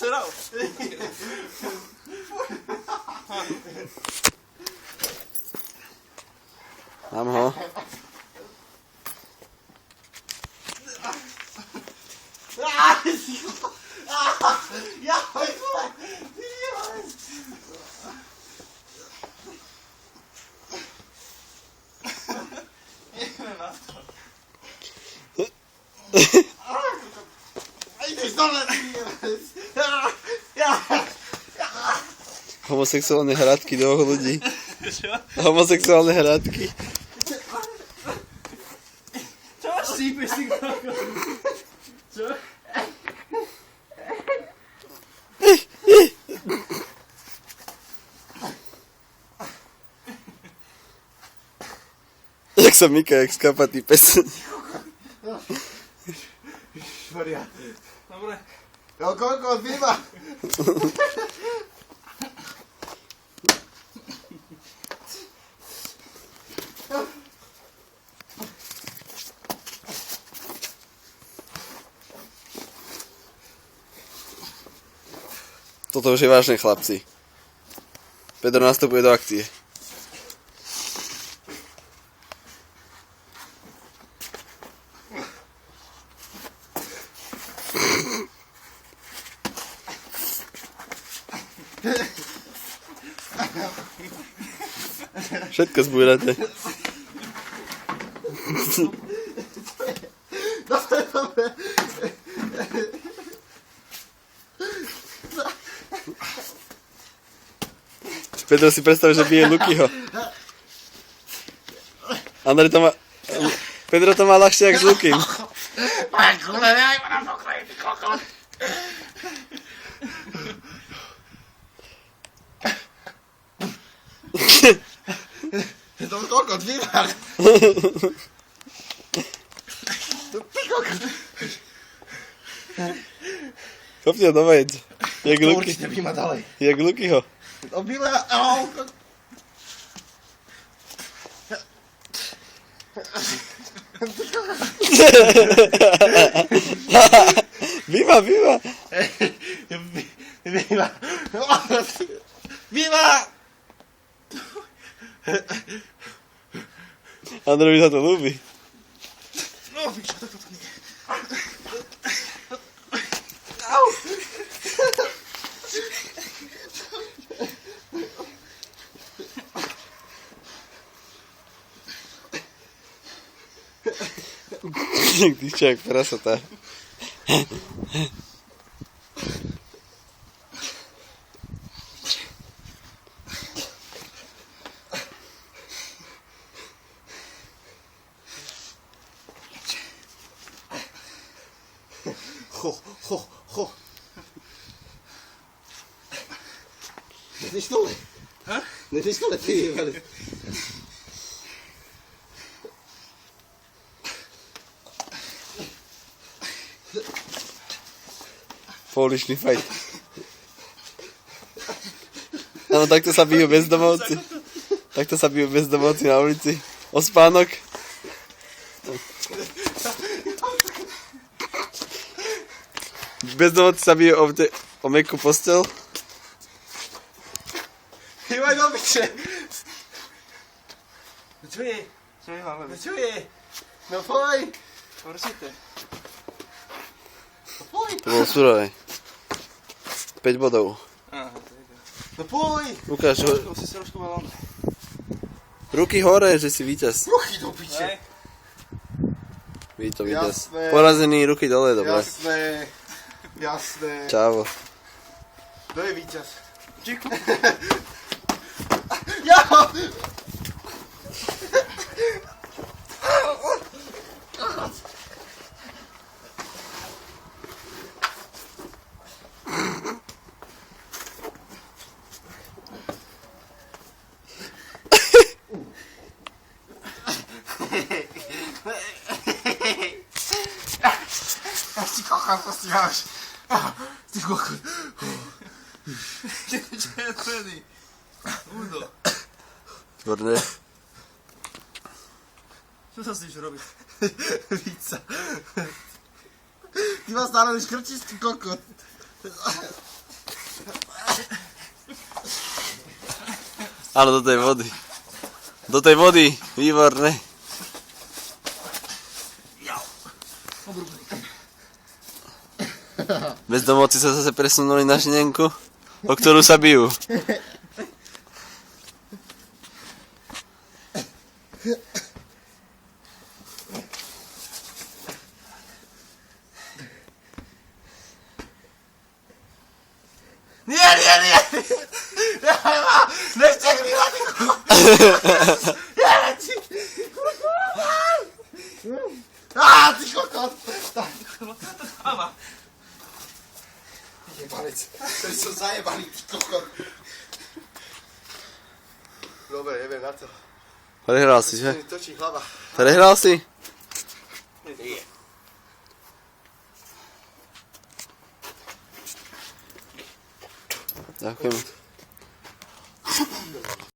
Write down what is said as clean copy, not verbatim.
nasral. Mám ho. Homosexuálne hradky dvoch ľudí. Čo? Homosexuálne hradky. Čo máš šípeš si koko? Čo? Jak sa myká, jak skapatý pes. Maria. Dobre. Jo, kokos, viva! Toto už je vážne, chlapci. Pedro nastupuje do akcie. Všetko zbúrate. Pedro si predstav, že bije Lukyho. Andrej to má... Pedro to má ľahšie jak s Lukym. To je kokos, viva! Ty kokos! Kopni ho doma jeď. Jak To Luky. určite by ma ďalej. Jak Lukyho. To byla... Au! Viva, viva. Viva! Viva! Andrej sa to ľúbi. No, pičo, toto nie. Au! Ty čo, jak prasatá. Ho. Nechceš dole? Ha? Nechceš dole, ty vole. Pouličný fight. Áno, takto sa bijú bezdomovci. Takto sa bijú bezdomovci na ulici. O spánok. Bezdomovci sa bijú o mekú postel. Ivaj do piče. Čo je? Čo je, máme? Čo je? No poj. Určite. No poj. To bolo surové. 5 bodov. Aha, to je to. No poj. Ukáž, To si sa trošku mal on. ruky hore, že si víťaz. Ruchy do piče. Hej. Ví to víťaz. Jasné. Porazený, ruky dole, dobre. Jasné. Čavo. Kto je víťaz? Čiku. Ja! Ty kokos, to stíháš. Ty kokos. Čo je celý? Udo. Tvrdé. Čo sa s tým robiť? Víca. Ty ma stále škrčíš, ty kokos. Áno, do tej vody. Do tej vody, výborné. Bezdomovci sa zase presunuli na žinenku, o ktorú sa bijú. Nie! Nechcieli ma, ty kokot! Ty kokot! Jebanec, to som zajebaný, ty kokot. Dobre, neviem na to. Prehral si, že? Točí hlava. Prehral si? Nie. Ďakujem.